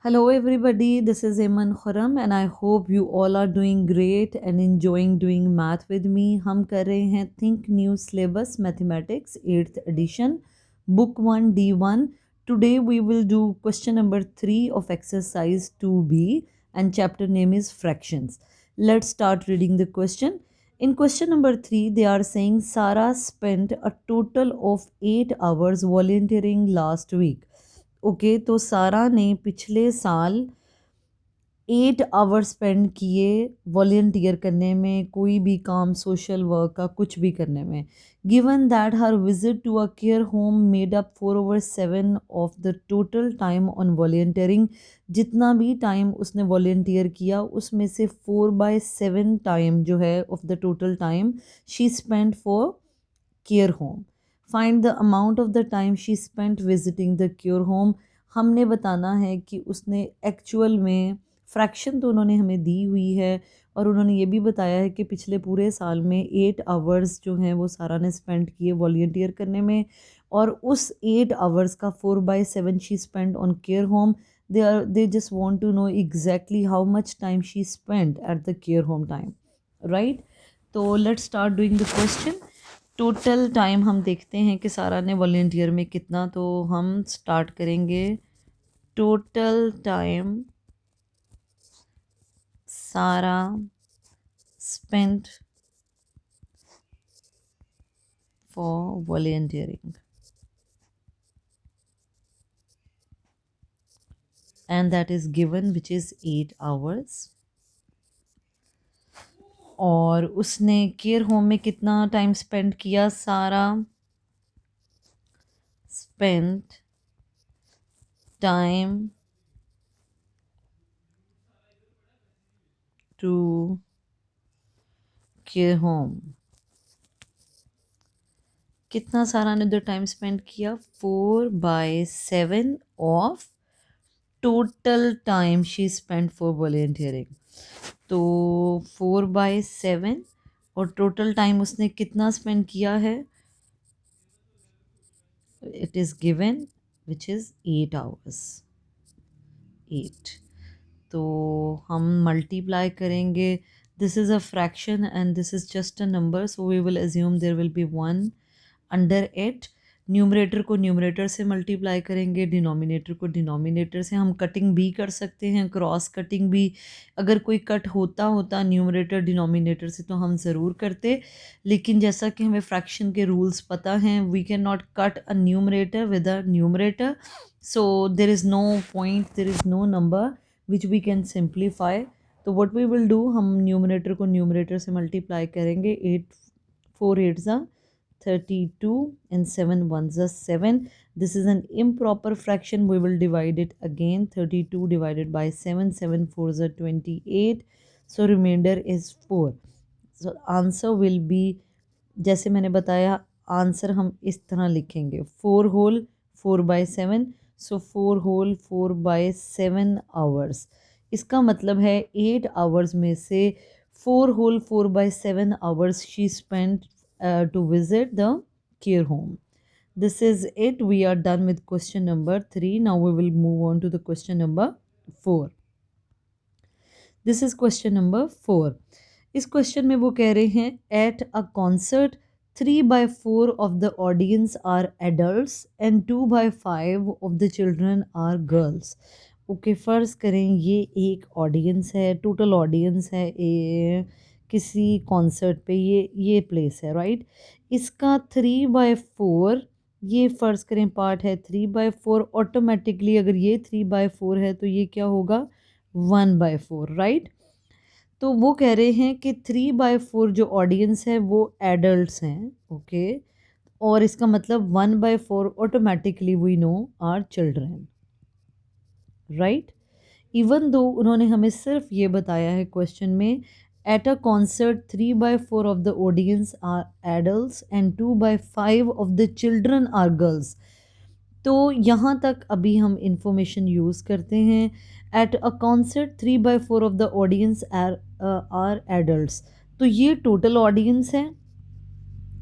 Hello, everybody. This is Iman Khurram, and I hope you all are doing great and enjoying doing math with me. हम कर रहे हैं Think New Syllabus Mathematics 8th edition, Book 1 D1. Today we will do question number 3 of exercise 2B, and chapter name is Fractions. Let's start reading the question. In question number 3, they are saying Sarah spent a total of 8 hours volunteering last week. Okay तो सारा ने पिछले साल 8 our spend किए volunteer करने में, कोई भी काम सोशल वर्क का कुछ भी करने में. Given that her visit to a care home made up 4/7 of the total time on volunteering. जितना भी टाइम उसने वॉलेंटियर किया उसमें से 4/7 टाइम जो है of the total time she spend for care home. Find the amount of the time she spent visiting the cure home. हमने बताना है कि उसने एक्चुअल में फ्रैक्शन तो उन्होंने हमें दी हुई है, और उन्होंने ये भी बताया है कि पिछले पूरे साल में 8 आवर्स जो हैं वो सारा ने स्पेंड किए वॉल्टियर करने में, और उस 8 आवर्स का 4/7 she spend on care home. They just want to know exactly how much time she spend at the care home time. Right, तो let's start doing the question. Total time हम देखते हैं कि सारा ने वॉलेंटियर में कितना, तो हम स्टार्ट करेंगे. टोटल टाइम सारा spent for volunteering, and that is given which is 8 hours. और उसने केयर होम में कितना टाइम स्पेंड किया. सारा spent time to care home. कितना सारा ने उधर टाइम स्पेंड किया. 4/7 of total time she spend for volunteering. तो 4/7 और टोटल टाइम उसने कितना स्पेंड किया है. It is given which is 8 hours. 8. तो हम मल्टीप्लाई करेंगे. This is a fraction and this is just a number, so we will assume there will be 1 under it. Numerator को न्यूमरेटर से multiply करेंगे, डिनोमिनेटर को denominator से. हम cutting भी कर सकते हैं, क्रॉस कटिंग भी. अगर कोई कट होता न्यूमरेटर डिनोमिनेटर से तो हम ज़रूर करते, लेकिन जैसा कि हमें फ्रैक्शन के रूल्स पता हैं, we can not cut a numerator with a numerator. So there is no point, there is no number which we can simplify. तो व्हाट वी विल डू, हम न्यूमरेटर को न्यूमरेटर से मल्टीप्लाई करेंगे. 8 4 8 32 and 7 ones are 7. This is an improper fraction. We will divide it again. 32 divided by 7, 7 4s are 28. So remainder is 4. So answer will be, जैसे मैंने बताया, answer हम इस तरह लिखेंगे. 4 whole 4/7. सो 4 whole 4/7 आवर्स. इसका मतलब है 8 आवर्स में से 4 whole 4/7 hours she spend to visit the care home. This is it. We are done with question number 3. Now we will move on to the question number 4. This is question number 4. इस question में वो कह रहे हैं at a concert 3/4 of the audience are adults and 2/5 of the children are girls. Okay, फ़र्ज़ करें ये एक ऑडियंस है, टोटल ऑडियंस है किसी कॉन्सर्ट पे, ये प्लेस है. राइट, इसका 3/4, ये फ़र्ज़ करें पार्ट है 3/4. ऑटोमेटिकली अगर ये 3/4 है तो ये क्या होगा, 1/4. राइट, तो वो कह रहे हैं कि 3/4 जो ऑडियंस है वो एडल्ट्स हैं. ओके, और इसका मतलब 1/4 automatically we know are children. Right, even though उन्होंने हमें सिर्फ ये बताया है क्वेश्चन में, at a concert 3/4 of the audience are adults and 2/5 of the children are girls. तो यहाँ तक अभी हम इंफॉर्मेशन यूज़ करते हैं. At a concert 3/4 of the audience are adults, तो ये टोटल ऑडियंस है.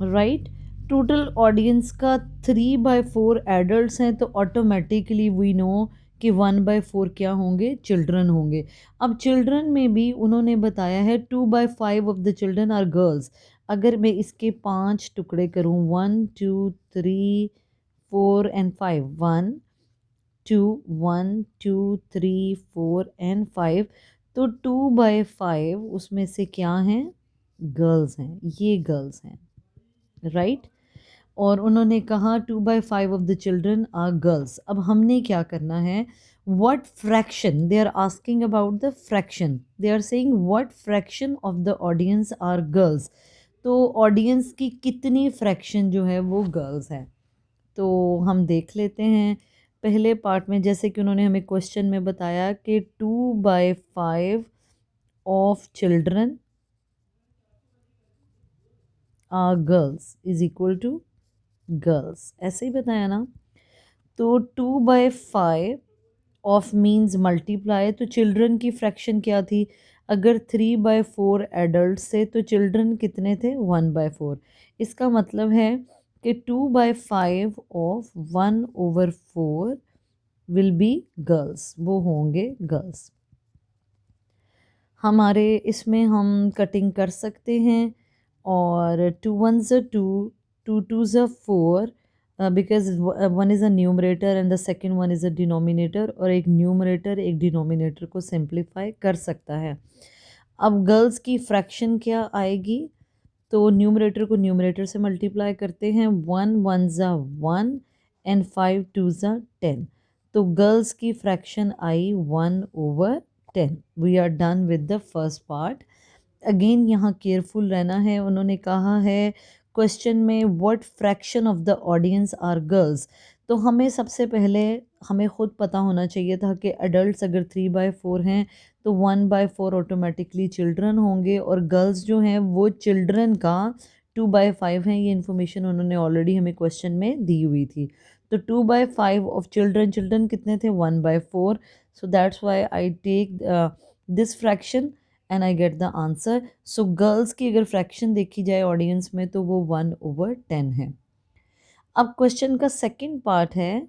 राइट, टोटल ऑडियंस का 3/4 एडल्ट्स हैं, तो ऑटोमेटिकली वी नो कि 1/4 क्या होंगे, चिल्ड्रन होंगे। अब चिल्ड्रन में भी उन्होंने बताया है 2/5 of the children are girls. अगर मैं इसके 5 टुकड़े करूँ, 1 2 3 4 एंड 5, 1 2 1 2 3 4 एंड 5, तो 2/5 उसमें से क्या हैं, गर्ल्स हैं, ये गर्ल्स हैं, राइट। और उन्होंने कहा 2/5 of the children are girls. अब हमने क्या करना है, what fraction, they are asking about the fraction, they are saying what fraction of the audience are girls. तो ऑडियंस की कितनी फ्रैक्शन जो है वो गर्ल्स है। तो हम देख लेते हैं पहले पार्ट में, जैसे कि उन्होंने हमें क्वेश्चन में बताया कि 2/5 of children are girls is equal to girls, ऐसे ही बताया ना। तो 2/5 ऑफ मीन्स मल्टीप्लाई, तो चिल्ड्रन की फ्रैक्शन क्या थी, अगर 3/4 एडल्ट से तो चिल्ड्रन कितने थे, 1/4। इसका मतलब है कि 2/5 ऑफ 1/4 विल बी गर्ल्स, वो होंगे गर्ल्स। हमारे इसमें हम कटिंग कर सकते हैं, और 2 1s are 2, 2 2s are 4, because one is a numerator and the second one is a denominator, और एक न्यूमरेटर एक डिनोमिनेटर को सिंप्लीफाई कर सकता है। अब गर्ल्स की फ्रैक्शन क्या आएगी, तो न्यूमरेटर को न्यूमरेटर से मल्टीप्लाई करते हैं, 1 1s are 1 and 5 2s are 10, तो गर्ल्स की फ्रैक्शन आई 1/10। We are done with the first part. Again यहाँ केयरफुल रहना है, उन्होंने कहा है क्वेश्चन में what fraction of the audience are girls, तो हमें सबसे पहले हमें ख़ुद पता होना चाहिए था कि अडल्ट अगर 3/4 हैं तो 1/4 ऑटोमेटिकली चिल्ड्रन होंगे, और गर्ल्स जो हैं वो चिल्ड्रन का 2/5 हैं। ये इन्फॉर्मेशन उन्होंने ऑलरेडी हमें क्वेश्चन में दी हुई थी। तो 2/5 ऑफ चिल्ड्रन, चिल्ड्रन कितने थे, 1/4, so that's why I take this fraction and I get the answer. So girls की अगर फ्रैक्शन देखी जाए ऑडियंस में तो वो 1/10 है। अब क्वेश्चन का सेकंड पार्ट है,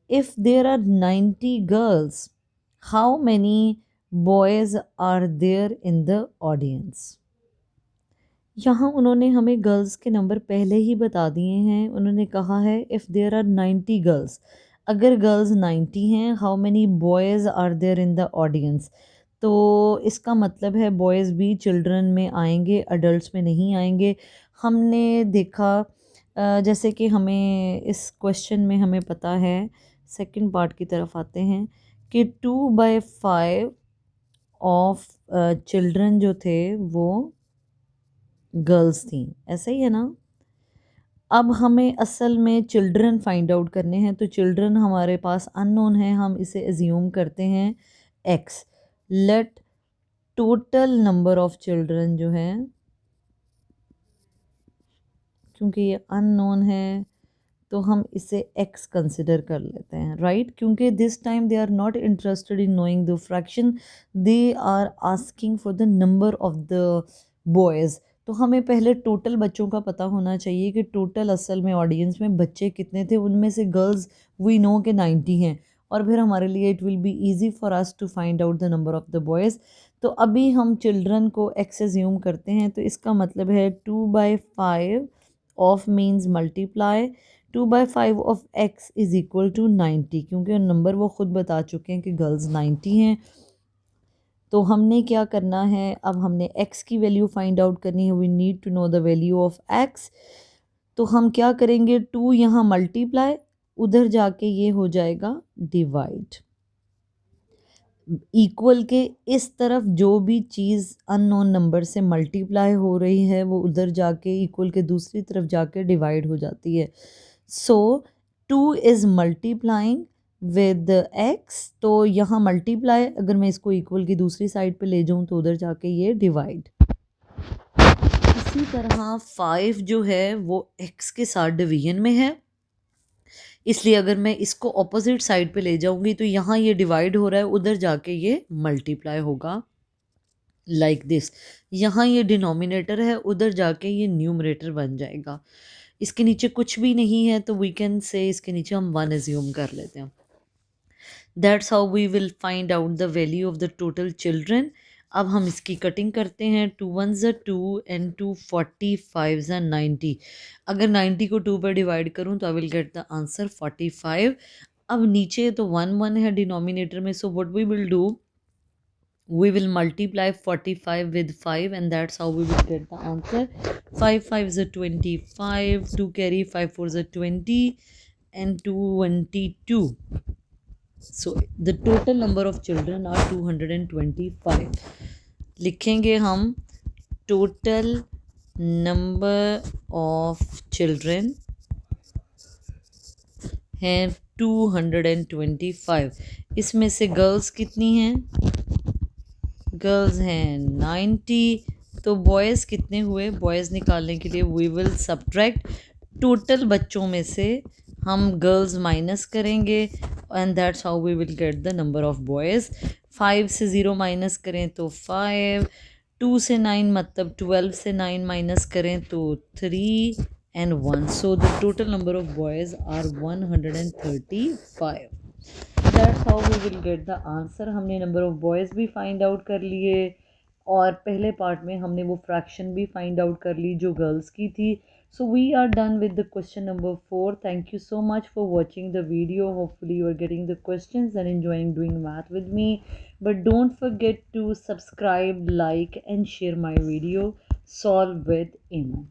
if there are 90 girls, how many boys are there in the audience. यहाँ उन्होंने हमें गर्ल्स के नंबर पहले ही बता दिए हैं। उन्होंने कहा है इफ़ देयर आर 90 गर्ल्स, अगर गर्ल्स 90 हैं, how many boys are there in the audience, तो इसका मतलब है बॉयज़ भी चिल्ड्रन में आएंगे, अडल्ट्स में नहीं आएंगे। हमने देखा जैसे कि हमें इस क्वेश्चन में हमें पता है, सेकंड पार्ट की तरफ आते हैं, कि 2/5 ऑफ चिल्ड्रन जो थे वो गर्ल्स थी, ऐसा ही है ना। अब हमें असल में चिल्ड्रन फाइंड आउट करने हैं, तो चिल्ड्रन हमारे पास अननोन है, हम इसे एज्यूम करते हैं x. Let total number of children जो है, क्योंकि ये अननोन है तो हम इसे एक्स कंसिडर कर लेते हैं, राइट। क्योंकि this time they are not interested in knowing the fraction, they are asking for the number of the boys. तो हमें पहले टोटल बच्चों का पता होना चाहिए कि टोटल असल में ऑडियंस में बच्चे कितने थे, उनमें से गर्ल्स वी नो के 90 हैं, और फिर हमारे लिए it will be easy for us to find out the number of the boys. तो अभी हम चिल्ड्रन को एक्स एज्यूम करते हैं, तो इसका मतलब है 2/5 of means multiply 2/5 of x is equal to 90, क्योंकि नंबर वो ख़ुद बता चुके हैं कि गर्ल्स 90 हैं। तो हमने क्या करना है, अब हमने x की वैल्यू फाइंड आउट करनी है, we need to know the value of x। तो हम क्या करेंगे, 2 यहाँ मल्टीप्लाई, उधर जाके ये हो जाएगा डिवाइड। इक्वल के इस तरफ जो भी चीज़ अननोन नंबर से मल्टीप्लाई हो रही है वो उधर जाके इक्वल के दूसरी तरफ जाके डिवाइड हो जाती है। सो 2 इज़ मल्टीप्लाइंग विद x, तो यहाँ मल्टीप्लाई, अगर मैं इसको इक्वल की दूसरी साइड पे ले जाऊँ तो उधर जाके ये डिवाइड। इसी तरह 5 जो है वो x के साथ डिवीजन में है, इसलिए अगर मैं इसको ऑपोजिट साइड पे ले जाऊंगी तो यहाँ ये डिवाइड हो रहा है, उधर जाके ये मल्टीप्लाई होगा, लाइक दिस। यहाँ ये डिनोमिनेटर है, उधर जाके ये न्यूमरेटर बन जाएगा। इसके नीचे कुछ भी नहीं है तो वी कैन से इसके नीचे हम 1 एज्यूम कर लेते हैं। That's how we will find out the value of the total children. अब हम इसकी कटिंग करते हैं. 2 1 2 एंड 2 45 90. अगर 90 को 2 पर डिवाइड करूँ तो I will get the answer 45. अब नीचे तो 1 1 है डिनोमिनेटर में, so what we will do, we will multiply 45 with 5 and that's how we will get the answer. 5 5 is 25, 2 carry 5 4 is 20 and 22. So the total number of children are 225. लिखेंगे हम total number of children हैं 225. इसमें से girls कितनी हैं? Girls हैं 90. तो boys कितने हुए? बॉयज़ निकालने के लिए वी विल सब्ट्रैक्ट टोटल बच्चों में से हम गर्ल्स माइनस करेंगे and that's how we will get the number of boys. 5 से 0 माइनस करें तो 5, 2 से 9 मतलब 12 से 9 माइनस करें तो 3 and 1. So the total number of boys are 135. That's how we will get the answer. हमने नंबर ऑफ बॉयज़ भी फाइंड आउट कर लिए और पहले पार्ट में हमने वो फ्रैक्शन भी फाइंड आउट कर ली जो गर्ल्स की थी. So we are done with the question number 4. Thank you so much for watching the video. Hopefully you are getting the questions and enjoying doing math with me. But don't forget to subscribe, like and share my video. Solve with Iman.